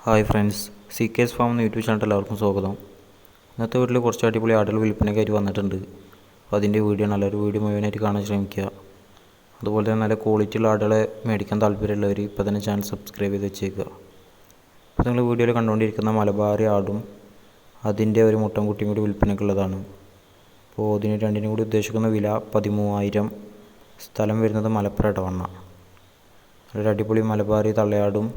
Hi friends, C കെസ് farm എന്ന YouTube channel എല്ലാവർക്കും സ്വാഗതം. ഇന്നത്തെ വീട്ടിൽ കുറച്ച് അടിപൊളി ആടുകൾ വിൽപ്പനയ്ക്കായിട്ട് വന്നിട്ടുണ്ട്. അപ്പോൾ അതിൻ്റെ വീഡിയോ നല്ലൊരു വീഡിയോ മുഴുവനായിട്ട് കാണാൻ ശ്രമിക്കുക. അതുപോലെ തന്നെ നല്ല ക്വാളിറ്റിയുള്ള ആടുകളെ മേടിക്കാൻ താല്പര്യമുള്ളവർ ഇപ്പോൾ തന്നെ ചാനൽ സബ്സ്ക്രൈബ് ചെയ്ത് വെച്ചേക്കുക. അപ്പോൾ നിങ്ങൾ വീഡിയോയിൽ കണ്ടുകൊണ്ടിരിക്കുന്ന മലബാറി ആടും അതിൻ്റെ ഒരു മുട്ടൻകുട്ടിയും കൂടി വിൽപ്പനയ്ക്കുള്ളതാണ്. അപ്പോൾ ഇതിന് രണ്ടിനും കൂടി ഉദ്ദേശിക്കുന്ന വില 13,000. സ്ഥലം വരുന്നത് മലപ്പുറം ഇടവണ്ണ. ഒരു അടിപൊളി മലബാറി തള്ളയാടും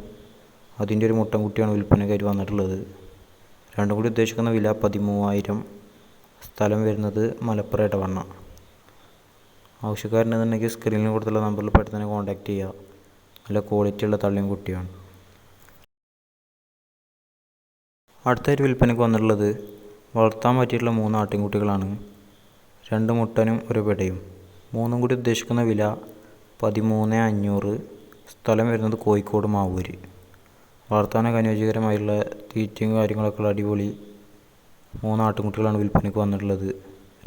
അതിൻ്റെ ഒരു മുട്ടൻകുട്ടിയാണ് വിൽപ്പനയ്ക്കായിട്ട് വന്നിട്ടുള്ളത്. രണ്ടും കൂടി ഉദ്ദേശിക്കുന്ന വില 13,000. സ്ഥലം വരുന്നത് മലപ്പുറം ഇടവണ്ണ. ആവശ്യക്കാരുണ്ടെന്നുണ്ടെങ്കിൽ സ്ക്രീനിൽ കൊടുത്തുള്ള നമ്പറിൽ പെട്ടെന്ന് തന്നെ കോൺടാക്റ്റ് ചെയ്യുക. നല്ല ക്വാളിറ്റിയുള്ള തള്ളിയും കുട്ടിയാണ്. അടുത്തായിട്ട് വിൽപ്പനയ്ക്ക് വന്നിട്ടുള്ളത് വളർത്താൻ പറ്റിയിട്ടുള്ള 3 ആട്ടിൻകുട്ടികളാണ്. 2 മുട്ടനും ഒരു പെടയും. മൂന്നും കൂടി ഉദ്ദേശിക്കുന്ന വില 13,500. സ്ഥലം വരുന്നത് കോഴിക്കോട് മാവൂര്. വളർത്താനൊക്കെ അനുയോജ്യകരമായുള്ള തീറ്റയും കാര്യങ്ങളൊക്കെ ഉള്ള അടിപൊളി 3 ആട്ടിൻകുട്ടികളാണ് വിൽപ്പനയ്ക്ക് വന്നിട്ടുള്ളത്.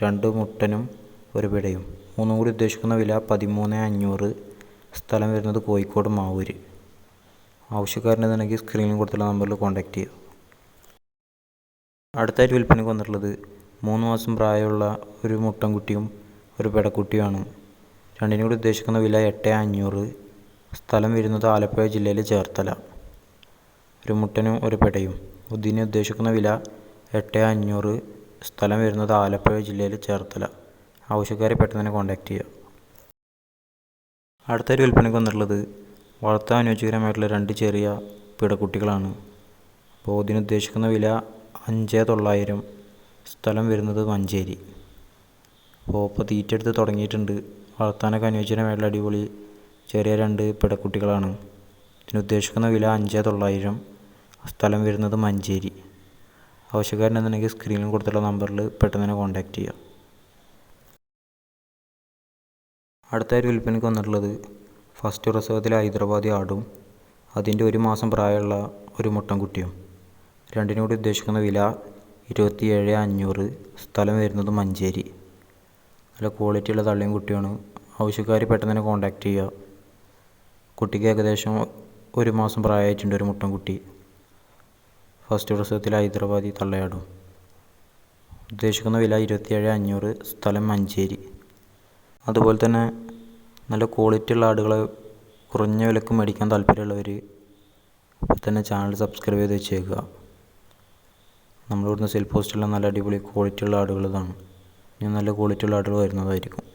2 മുട്ടനും ഒരു പിടയും. മൂന്നും കൂടി ഉദ്ദേശിക്കുന്ന വില 13,500. സ്ഥലം വരുന്നത് കോഴിക്കോട് മാവൂര്. ആവശ്യക്കാരനെന്നുണ്ടെങ്കിൽ സ്ക്രീനിൽ കൊടുത്തുള്ള നമ്പറിൽ കോൺടാക്റ്റ് ചെയ്യുക. അടുത്തായിട്ട് വിൽപ്പനയ്ക്ക് വന്നിട്ടുള്ളത് 3 മാസം പ്രായമുള്ള ഒരു മുട്ടൻകുട്ടിയും ഒരു പിടക്കുട്ടിയുമാണ്. രണ്ടിനും കൂടി ഉദ്ദേശിക്കുന്ന വില 8,500. സ്ഥലം വരുന്നത് ആലപ്പുഴ ജില്ലയിലെ ചേർത്തല. ഒരു മുട്ടനും ഒരു പെടയും. ഇതിന് ഉദ്ദേശിക്കുന്ന വില 8,500. സ്ഥലം വരുന്നത് ആലപ്പുഴ ജില്ലയിൽ ചേർത്തല. ആവശ്യക്കാരെ പെട്ടെന്ന് തന്നെ കോൺടാക്റ്റ് ചെയ്യുക. അടുത്തൊരു വിൽപ്പനയ്ക്ക് വന്നിട്ടുള്ളത് വളർത്താൻ അനുയോജ്യകരമായിട്ടുള്ള 2 ചെറിയ പിടക്കുട്ടികളാണ്. അപ്പോൾ ഇതിന് ഉദ്ദേശിക്കുന്ന വില 5,900. സ്ഥലം വരുന്നത് മഞ്ചേരി. അപ്പോൾ തീറ്റ എടുത്ത് തുടങ്ങിയിട്ടുണ്ട്. വളർത്താനൊക്കെ അനുയോജ്യമായിട്ടുള്ള അടിപൊളി ചെറിയ 2 പിടക്കുട്ടികളാണ്. ഇതിന് ഉദ്ദേശിക്കുന്ന വില 5,900. സ്ഥലം വരുന്നത് മഞ്ചേരി. ആവശ്യക്കാരനെന്നുണ്ടെങ്കിൽ സ്ക്രീനിൽ കൊടുത്തുള്ള നമ്പറിൽ പെട്ടെന്ന് തന്നെ കോൺടാക്റ്റ് ചെയ്യുക. അടുത്തായിട്ട് വിൽപ്പനയ്ക്ക് വന്നിട്ടുള്ളത് ഫസ്റ്റ് പ്രസവത്തിലെ ഹൈദരാബാദി ആടും അതിൻ്റെ 1 മാസം പ്രായമുള്ള ഒരു മുട്ടൻകുട്ടിയും. രണ്ടിനും കൂടി ഉദ്ദേശിക്കുന്ന വില 27,500. സ്ഥലം വരുന്നത് മഞ്ചേരി. നല്ല ക്വാളിറ്റിയുള്ള തള്ളിയും കുട്ടിയാണ്. ആവശ്യക്കാർ പെട്ടെന്ന് തന്നെ കോൺടാക്റ്റ് ചെയ്യുക. കുട്ടിക്ക് ഏകദേശം 1 മാസം പ്രായമായിട്ടുണ്ട്. ഒരു മുട്ടൻകുട്ടി ഫസ്റ്റ് പ്രസവത്തിൽ ഹൈദരാബാദി തള്ളയാടും. ഉദ്ദേശിക്കുന്ന വില 27,500. സ്ഥലം മഞ്ചേരി. അതുപോലെ തന്നെ നല്ല ക്വാളിറ്റിയുള്ള ആടുകളെ കുറഞ്ഞ വിലക്ക് മേടിക്കാൻ താല്പര്യമുള്ളവർ ഇപ്പോൾ തന്നെ ചാനൽ സബ്സ്ക്രൈബ് ചെയ്ത് വെച്ചേക്കുക. നമ്മളിവിടുന്ന് സെൽ പോസ്റ്റുള്ള നല്ല അടിപൊളി ക്വാളിറ്റിയുള്ള ആടുകൾ ഇതാണ്. ഇനി നല്ല ക്വാളിറ്റിയുള്ള ആടുകൾ വരുന്നതായിരിക്കും.